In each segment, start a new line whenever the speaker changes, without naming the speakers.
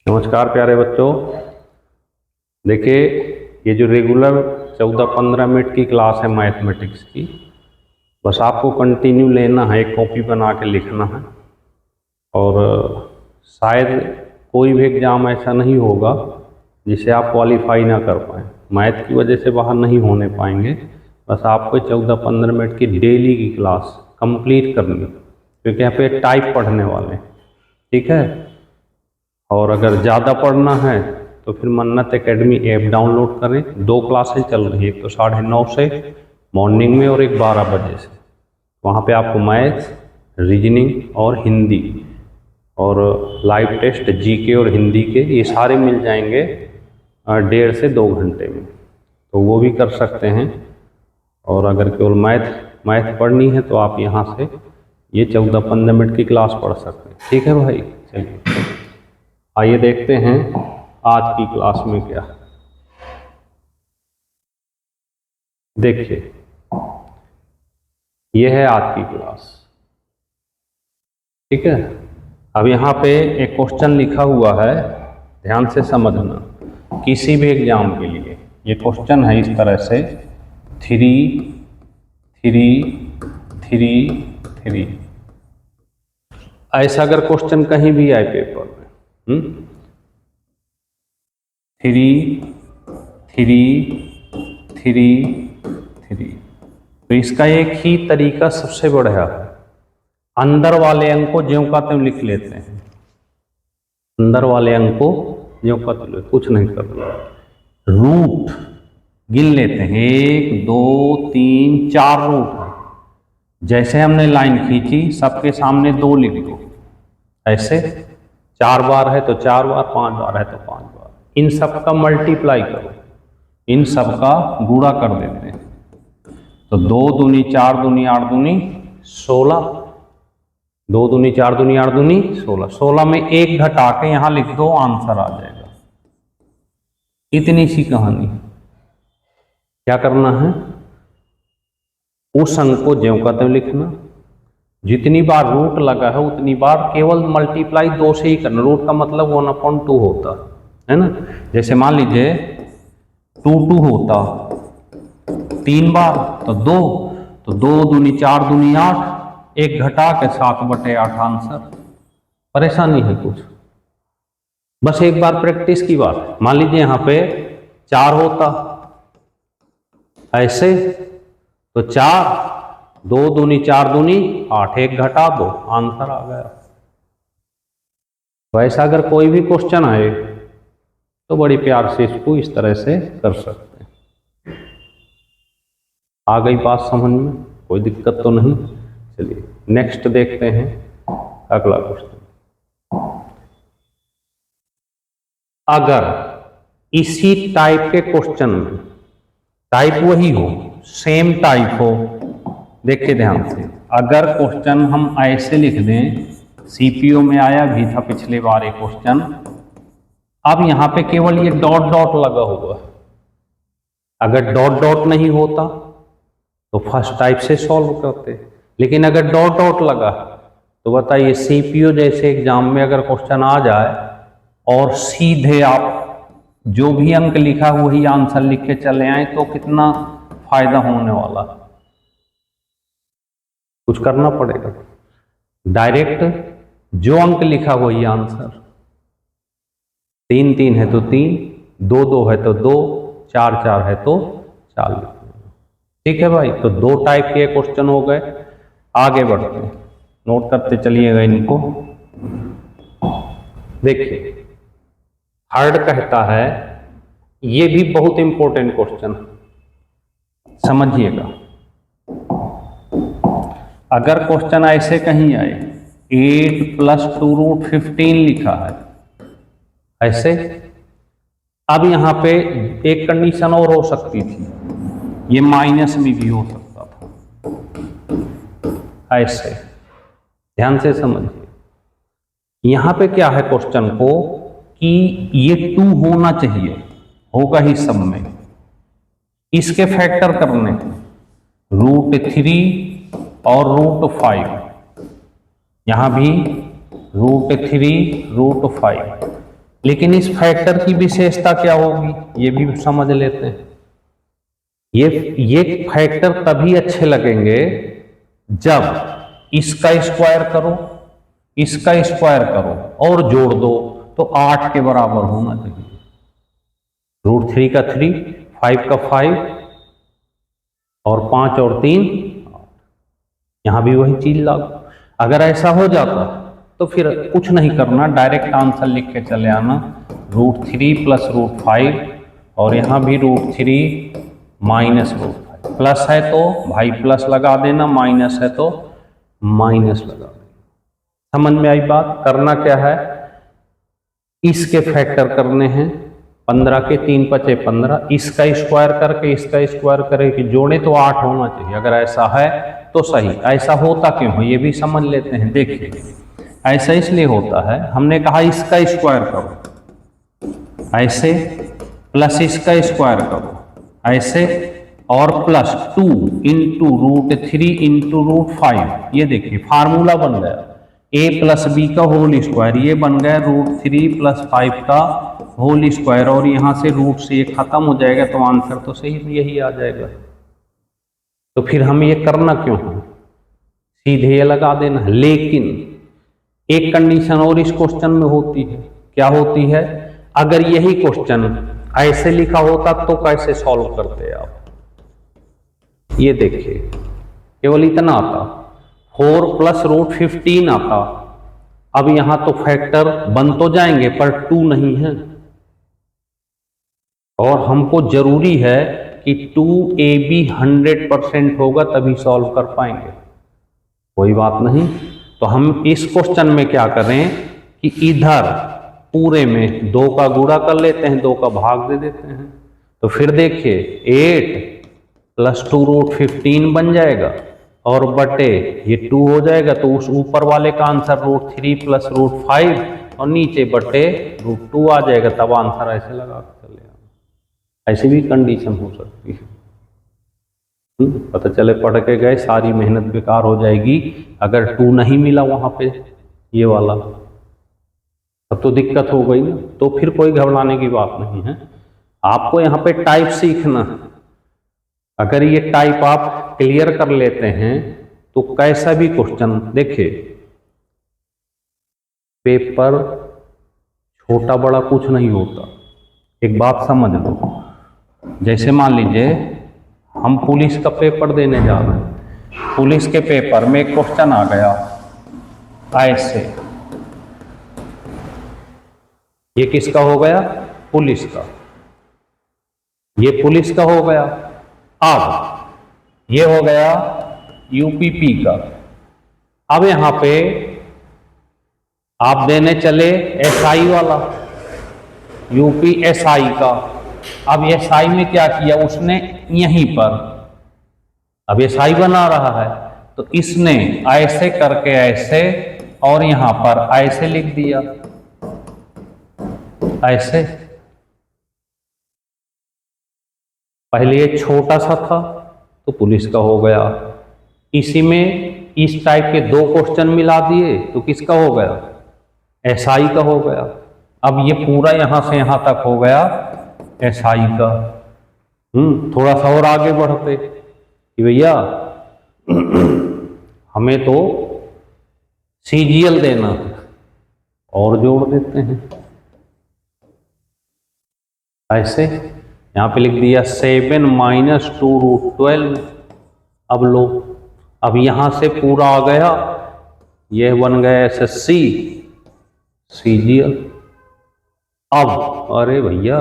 नमस्कार प्यारे बच्चों। देखिए, ये जो रेगुलर 14-15 मिनट की क्लास है मैथमेटिक्स की, बस आपको कंटिन्यू लेना है, एक कॉपी बना के लिखना है। और शायद कोई भी एग्ज़ाम ऐसा नहीं होगा जिसे आप क्वालिफाई ना कर पाएँ। मैथ की वजह से बाहर नहीं होने पाएंगे। बस आपको 14-15 मिनट की डेली की क्लास कंप्लीट करनी, क्योंकि यहाँ पे टाइप पढ़ने वाले हैं, ठीक है। और अगर ज़्यादा पढ़ना है तो फिर मन्नत एकेडमी ऐप डाउनलोड करें। 2 क्लासेज चल रही है, एक तो 9:30 से मॉर्निंग में और एक 12 बजे से। वहाँ पे आपको मैथ्स, रीजनिंग और हिंदी और लाइव टेस्ट जीके और हिंदी के ये सारे मिल जाएंगे 1.5 से 2 घंटे में, तो वो भी कर सकते हैं। और अगर केवल मैथ पढ़नी है तो आप यहाँ से ये 14-15 मिनट की क्लास पढ़ सकते हैं, ठीक है भाई। चलिए आइए देखते हैं आज की क्लास में क्या। देखिए, ये है आज की क्लास, ठीक है। अब यहाँ पे एक क्वेश्चन लिखा हुआ है, ध्यान से समझना। किसी भी एग्जाम के लिए ये क्वेश्चन है इस तरह से 3 3 3 3। ऐसा अगर क्वेश्चन कहीं भी आए पेपर में 3 3 3 3, तो इसका एक ही तरीका सबसे बढ़िया है। अंदर वाले अंक को ज्यों का त्यों लिख लेते हैं। अंदर वाले अंक को ज्यों का त्यों, कुछ नहीं करना। रूट गिन लेते हैं, 1 2 3 4 रूट है। जैसे हमने लाइन खींची, सबके सामने 2 लिख दो। ऐसे 4 बार है तो 4 बार, 5 बार है तो 5 बार। इन सब का मल्टीप्लाई करो, इन सब का गुणा कर देते हैं। तो 2 दूनी 4 दूनी 8 दूनी 16, 2 दूनी 4 दूनी 8 दूनी 16। 16 में 1 घटा के यहाँ लिख दो, आंसर आ जाएगा। इतनी सी कहानी। क्या करना है, उस अंक को ज्यों का त्यों लिखना। जितनी बार रूट लगा है उतनी बार केवल मल्टीप्लाई 2 से ही करना। रूट का मतलब 1/2 होता है ना। जैसे मान लीजिए 2 होता 3 बार तो 2, तो 2 दूनी 4 दूनी 8, 1 घटा के 7/8 आंसर। परेशानी है कुछ, बस एक बार प्रैक्टिस की बात है। मान लीजिए यहाँ पे 4 होता ऐसे, तो 4, 2 दूनी 4 दूनी 8, 1 घटा दो, आंसर आ गया। तो ऐसा अगर कोई भी क्वेश्चन आए तो बड़ी प्यार से इसको इस तरह से कर सकते हैं। आ गई बात समझ में, कोई दिक्कत तो नहीं। चलिए नेक्स्ट देखते हैं अगला क्वेश्चन। अगर इसी टाइप के क्वेश्चन में, टाइप वही हो, सेम टाइप हो, देखिए ध्यान से। अगर क्वेश्चन हम ऐसे लिख दें, सीपीओ में आया भी था पिछले बार एक क्वेश्चन, अब यहां पे केवल ये डॉट डॉट लगा हुआ है। अगर डॉट डॉट नहीं होता तो फर्स्ट टाइप से सॉल्व करते, लेकिन अगर डॉट डॉट लगा तो बताइए, सीपीओ जैसे एग्जाम में अगर क्वेश्चन आ जाए और सीधे आप जो भी अंक लिखा वही आंसर लिख के चले आए तो कितना फायदा होने वाला। कुछ करना पड़ेगा, डायरेक्ट जो अंक लिखा वही आंसर। 3 3 है तो 3, 2 2 है तो 2, 4 4 है तो 4 लिखना। ठीक है भाई, तो 2 टाइप के क्वेश्चन हो गए। आगे बढ़ते हैं, नोट करते चलिएगा इनको। देखिए थर्ड कहता है, ये भी बहुत इंपॉर्टेंट क्वेश्चन समझिएगा। अगर क्वेश्चन ऐसे कहीं आए, 8 + 2√15 लिखा है ऐसे, अब यहां पे एक कंडीशन और हो सकती थी, ये माइनस में भी हो सकता था ऐसे। ध्यान से समझिए, यहां पे क्या है क्वेश्चन को कि ये 2 होना चाहिए, होगा ही सब में। इसके फैक्टर करने √3 और √5, यहां भी √3 √5, लेकिन इस फैक्टर की विशेषता क्या होगी ये भी समझ लेते हैं। ये फैक्टर तभी अच्छे लगेंगे जब इसका स्क्वायर करो, इसका स्क्वायर करो और जोड़ दो तो 8 के बराबर होना चाहिए। √3 का 3, 5 का 5 और 5 और 3, यहां भी वही चीज लागू। अगर ऐसा हो जाता तो फिर कुछ नहीं करना, डायरेक्ट आंसर लिख के चले आना, √3 प्लस √5 और यहां भी √3 माइनस √5। प्लस है तो भाई प्लस लगा देना, माइनस है तो माइनस लगा देना। समझ में आई बात? करना क्या है, इसके फैक्टर करने हैं, 15 के 3 पचे 15, इसका स्क्वायर करके इसका स्क्वायर करके जोड़े तो 8 होना चाहिए। अगर ऐसा है तो सही। ऐसा होता क्यों है ये भी समझ लेते हैं। देखिए ऐसा इसलिए होता है, हमने कहा इसका स्क्वायर करो ऐसे, प्लस इसका स्क्वायर करो ऐसे, और प्लस 2 इंटू √3 इंटू √5। ये देखिए फार्मूला बन गया a प्लस बी का होल स्क्वायर, ये बन गया √3 प्लस 5 का होल स्क्वायर, और यहां से रूट से ये खत्म हो जाएगा तो आंसर तो सही यही आ जाएगा। तो फिर हमें ये करना क्यों है, सीधे ये लगा देना है। लेकिन एक कंडीशन और इस क्वेश्चन में होती है, क्या होती है, अगर यही क्वेश्चन ऐसे लिखा होता तो कैसे सॉल्व करते आप? ये देखिए केवल इतना आता, 4 प्लस √15 आता। अब यहां तो फैक्टर बन तो जाएंगे पर 2 नहीं है, और हमको जरूरी है कि 2ab 100% होगा तभी सॉल्व कर पाएंगे। कोई बात नहीं, तो हम इस क्वेश्चन में क्या करें कि इधर पूरे में 2 का गुणा कर लेते हैं, 2 का भाग दे देते हैं। तो फिर देखिए 8 प्लस 2 √15 बन जाएगा और बटे ये 2 हो जाएगा, तो उस ऊपर वाले का आंसर √3 प्लस √5 और नीचे बटे √2 आ जाएगा। तब आंसर ऐसे लगा के चले आना। ऐसी भी कंडीशन हो सकती है। पता चले पढ़ के गए, सारी मेहनत बेकार हो जाएगी अगर 2 नहीं मिला वहां पे ये वाला, तब तो दिक्कत हो गई ना। तो फिर कोई घबराने की बात नहीं है, आपको यहाँ पे टाइप सीखना है। अगर ये टाइप आप क्लियर कर लेते हैं तो कैसा भी क्वेश्चन, देखिए पेपर छोटा बड़ा कुछ नहीं होता। एक बात समझ लो, जैसे मान लीजिए हम पुलिस का पेपर देने जा रहे हैं, पुलिस के पेपर में एक क्वेश्चन आ गया ऐसे, ये किसका हो गया, पुलिस का, ये पुलिस का हो गया। अब ये हो गया यूपीपी का। अब यहां पे आप देने चले एसआई वाला, यूपी एसआई का। अब एसआई में क्या किया उसने, यहीं पर अब एसआई बना रहा है तो इसने ऐसे करके ऐसे और यहां पर ऐसे लिख दिया, ऐसे। पहले ये छोटा सा था तो पुलिस का हो गया, इसी में इस टाइप के 2 क्वेश्चन मिला दिए तो किसका हो गया, एसआई का हो गया। अब ये पूरा यहां से यहां तक हो गया एसआई का। थोड़ा सा और आगे बढ़ते कि भैया हमें तो सीजीएल देना है, और जोड़ देते हैं ऐसे। यहां पे लिख दिया 7 माइनस 2 √12। अब लो, अब यहां से पूरा आ गया, यह बन गया एसएससी सीजीएल। अब अरे भैया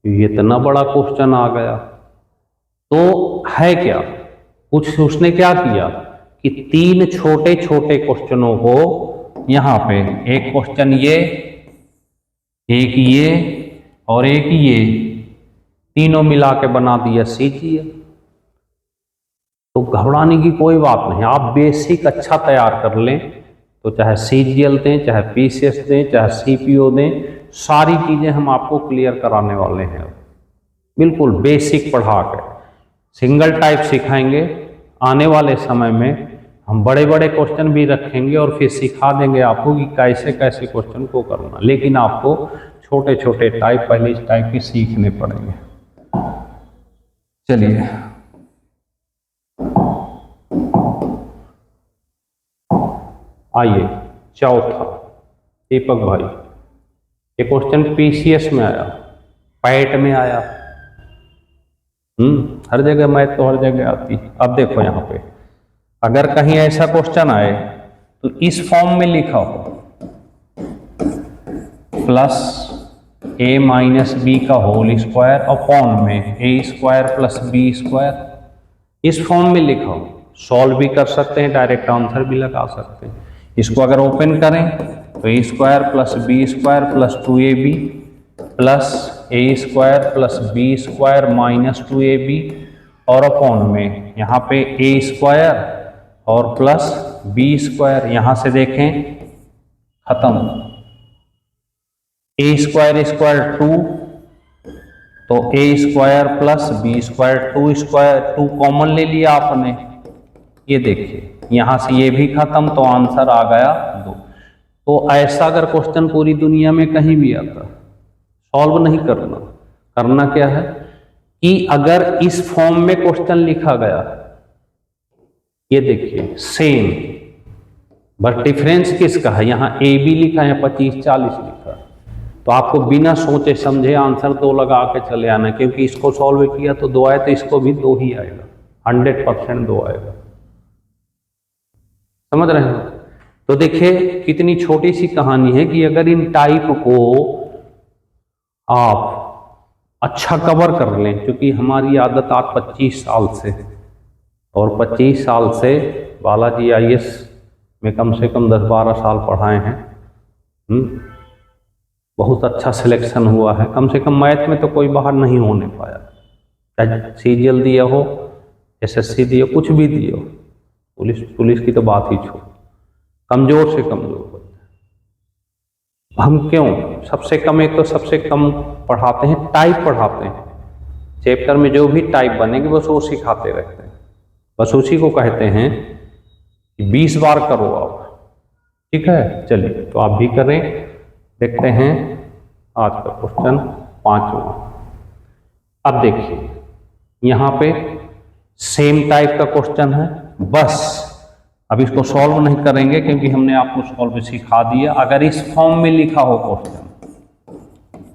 ये इतना बड़ा क्वेश्चन आ गया, तो है क्या, कुछ उसने क्या किया कि 3 छोटे छोटे क्वेश्चनों को यहां पे, एक क्वेश्चन ये, एक ये और एक ये, तीनों मिला के बना दिया सीजीएल। तो घबराने की कोई बात नहीं, आप बेसिक अच्छा तैयार कर लें तो चाहे सीजीएल दें, चाहे पीसीएस दें, चाहे सीपीओ दें, सारी चीजें हम आपको क्लियर कराने वाले हैं। बिल्कुल बेसिक पढ़ा कर सिंगल टाइप सिखाएंगे। आने वाले समय में हम बड़े बड़े क्वेश्चन भी रखेंगे और फिर सिखा देंगे आपको कि कैसे कैसे क्वेश्चन को करना। लेकिन आपको छोटे छोटे टाइप पहले इस टाइप के सीखने पड़ेंगे। चलिए आइए चौथा, दीपक भाई ये क्वेश्चन पीसीएस में आया, पैट में आया, हर जगह मैथ तो हर जगह आती। अब देखो यहाँ पे अगर कहीं ऐसा क्वेश्चन आए तो इस फॉर्म में लिखा हो प्लस a माइनस बी का होल स्क्वायर अपॉन में a square plus B square, इस फॉर्म में लिखा हो, सॉल्व भी कर सकते हैं, डायरेक्ट आंसर भी लगा सकते हैं। इसको अगर ओपन करें तो a square plus B square plus 2ab plus a square plus B square minus 2ab और अपॉन में यहाँ पे a स्क्वायर और प्लस बी स्क्वायर, यहाँ से देखें खत्म, a स्क्वायर स्क्वायर 2 तो a square plus B square 2 square 2 common ले लिया आपने, ये देखिए यहां से ये भी खत्म तो आंसर आ गया 2। तो ऐसा अगर क्वेश्चन पूरी दुनिया में कहीं भी आता, सॉल्व नहीं करना, करना क्या है कि अगर इस फॉर्म में क्वेश्चन लिखा गया, ये देखिए सेम, बट डिफरेंस किसका है, यहाँ ए बी लिखा है 25 40 लिखा है, तो आपको बिना सोचे समझे आंसर 2 लगा के चले आना, क्योंकि इसको सॉल्व किया तो 2 आए तो इसको भी 2 ही आएगा, 100% 2 आएगा। समझ रहे हैं? तो देखिए कितनी छोटी सी कहानी है कि अगर इन टाइप को आप अच्छा कवर कर लें, क्योंकि हमारी आदत आज 25 साल से, और 25 साल से बालाजी IAS में कम से कम 10-12 साल पढ़ाए हैं, बहुत अच्छा सिलेक्शन हुआ है, कम से कम मैथ में तो कोई बाहर नहीं होने पाया, चाहे CGL दिया हो, SSC दिया, कुछ भी दिया हो, पुलिस की तो बात ही छोड़, कमजोर से कमजोर होते हैं हम। क्यों सबसे कम, एक तो सबसे कम पढ़ाते हैं, टाइप पढ़ाते हैं, चैप्टर में जो भी टाइप बनेगी बस वो सिखाते रहते हैं, बस उसी को कहते हैं कि 20 बार करो आप, ठीक है। चलिए तो आप भी करें, देखते हैं आज का क्वेश्चन 5वां। अब देखिए यहाँ पे सेम टाइप का क्वेश्चन है, बस अब इसको सॉल्व नहीं करेंगे क्योंकि हमने आपको सॉल्व सिखा दिया। अगर इस फॉर्म में लिखा हो क्वेश्चन,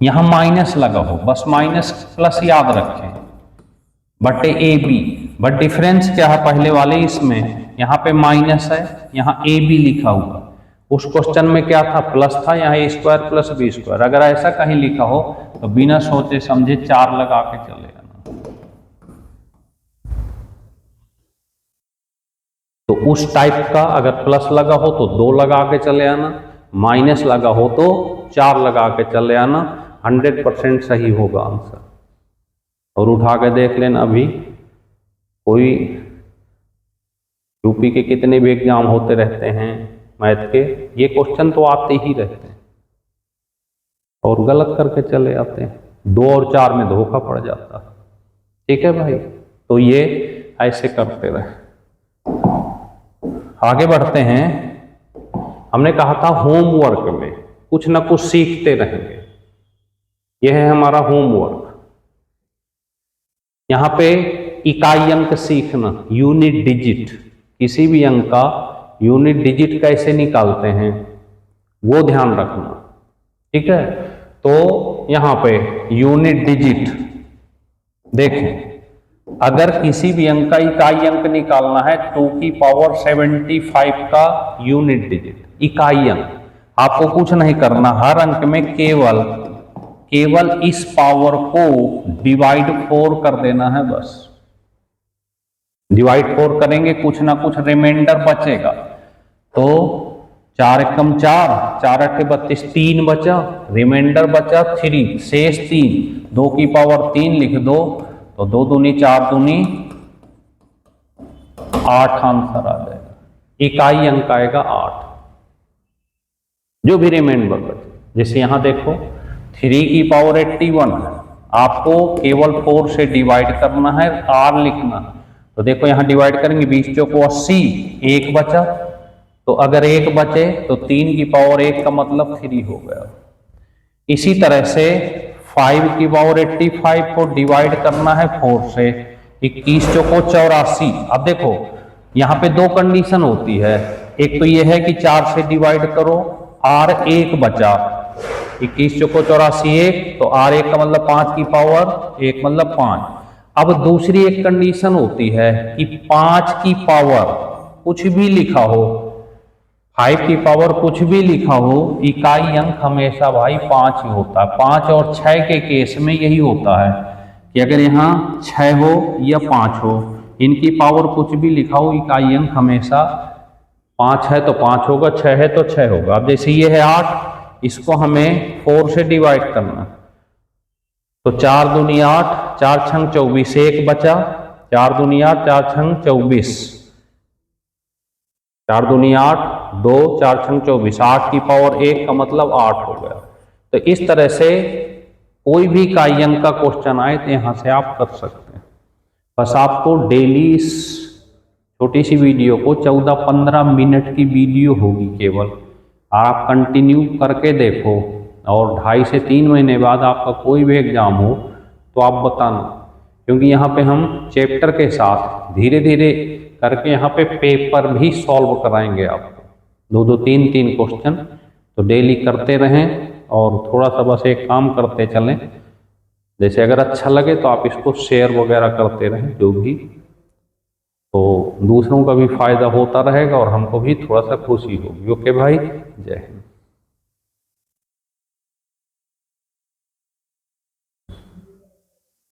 यहां माइनस लगा हो, बस माइनस प्लस याद रखें, बटे ए बी, बट डिफरेंस क्या है पहले वाले इसमें, यहाँ पे माइनस है, यहाँ ए बी लिखा हुआ, उस क्वेश्चन में क्या था प्लस था, यहाँ ए स्क्वायर प्लस बी स्क्वायर। अगर ऐसा कहीं लिखा हो तो बिना सोचे समझे 4 लगा के चले आना। तो उस टाइप का अगर प्लस लगा हो तो 2 लगा के चले आना, माइनस लगा हो तो 4 लगा के चले आना, 100% सही होगा आंसर। और उठा के देख लेना, अभी कोई यूपी के कितने भी एग्जाम होते रहते हैं मैथ के, ये क्वेश्चन तो आते ही रहते हैं और गलत करके चले आते हैं, 2 और 4 में धोखा पड़ जाता है, ठीक है भाई। तो ये ऐसे करते रहे। आगे बढ़ते हैं, हमने कहा था होमवर्क में कुछ ना कुछ सीखते रहेंगे, यह है हमारा होमवर्क। यहां पे इकाई अंक सीखना, यूनिट डिजिट, किसी भी अंक का यूनिट डिजिट कैसे निकालते हैं वो ध्यान रखना, ठीक है। तो यहां पे यूनिट डिजिट देखें, अगर किसी भी अंक का इकाई अंक निकालना है 2 की पावर 75 का यूनिट डिजिट, इकाई अंक, आपको कुछ नहीं करना, हर अंक में केवल इस पावर को डिवाइड 4 कर देना है, बस डिवाइड 4 करेंगे, कुछ ना कुछ रिमाइंडर बचेगा। तो 4 एकम 4, 4 अट्ठे 32, 3 बचा, रिमाइंडर बचा 3, शेष 3, 2 की पावर 3 लिख दो तो 2 दूनी 4 दूनी 8 आंसर आ जाएगा, इकाई अंक आएगा 8, जो भी रिमाइंडर बचे। जैसे यहां देखो 3 की पावर 81 है, आपको केवल 4 से डिवाइड करना है, r लिखना, तो देखो यहां डिवाइड करेंगे 20 चौको 80, 1 बचा, तो अगर 1 बचे तो 3 की पावर 1 का मतलब 3 हो गया। इसी तरह से 5 की पावर 85 को डिवाइड करना है 4 से, 21 चौको 84। अब देखो यहाँ पे दो कंडीशन होती है, एक तो ये है कि 4 से डिवाइड करो, R 1 बचा, 21 चौको 84 1, तो R 1 का मतलब 5 की पावर 1 मतलब 5। अब दूसरी एक कंडीशन होती है कि 5 की पावर कुछ भी लिखा हो, 5 की पावर कुछ भी लिखा हो, इकाई अंक हमेशा भाई 5 ही होता है। 5 और 6 के केस में यही होता है कि अगर यहाँ 6 हो या 5 हो, इनकी पावर कुछ भी लिखा हो, इकाई अंक हमेशा 5 है तो 5 होगा, 6 है तो 6 होगा। अब जैसे ये है 8, इसको हमें 4 से डिवाइड करना, तो 4 दूनी 8, 4 छंग 24, 1 बचा, 4 दूनी 8, 4 छंग 24, 4 दूनी 8, 2, 4 छंग 24, 8 की पावर 1 का मतलब 8 हो गया। तो इस तरह से कोई भी इकाई अंक का क्वेश्चन आए तो यहाँ से आप कर सकते हैं। बस आपको डेली इस छोटी सी वीडियो को 14-15 मिनट की वीडियो होगी केवल, आप कंटिन्यू करके देखो, और 2.5 से 3 महीने बाद आपका कोई भी एग्जाम हो तो आप बताना, क्योंकि यहाँ पे हम चैप्टर के साथ धीरे धीरे करके यहाँ पे पेपर भी सॉल्व कराएंगे आपको, 2-2, 3-3 क्वेश्चन। तो डेली करते रहें और थोड़ा सा बस एक काम करते चलें, जैसे अगर अच्छा लगे तो आप इसको शेयर वगैरह करते रहें जो भी, तो दूसरों का भी फायदा होता रहेगा और हमको भी थोड़ा सा खुशी होगी। ओके भाई, जय हिंद।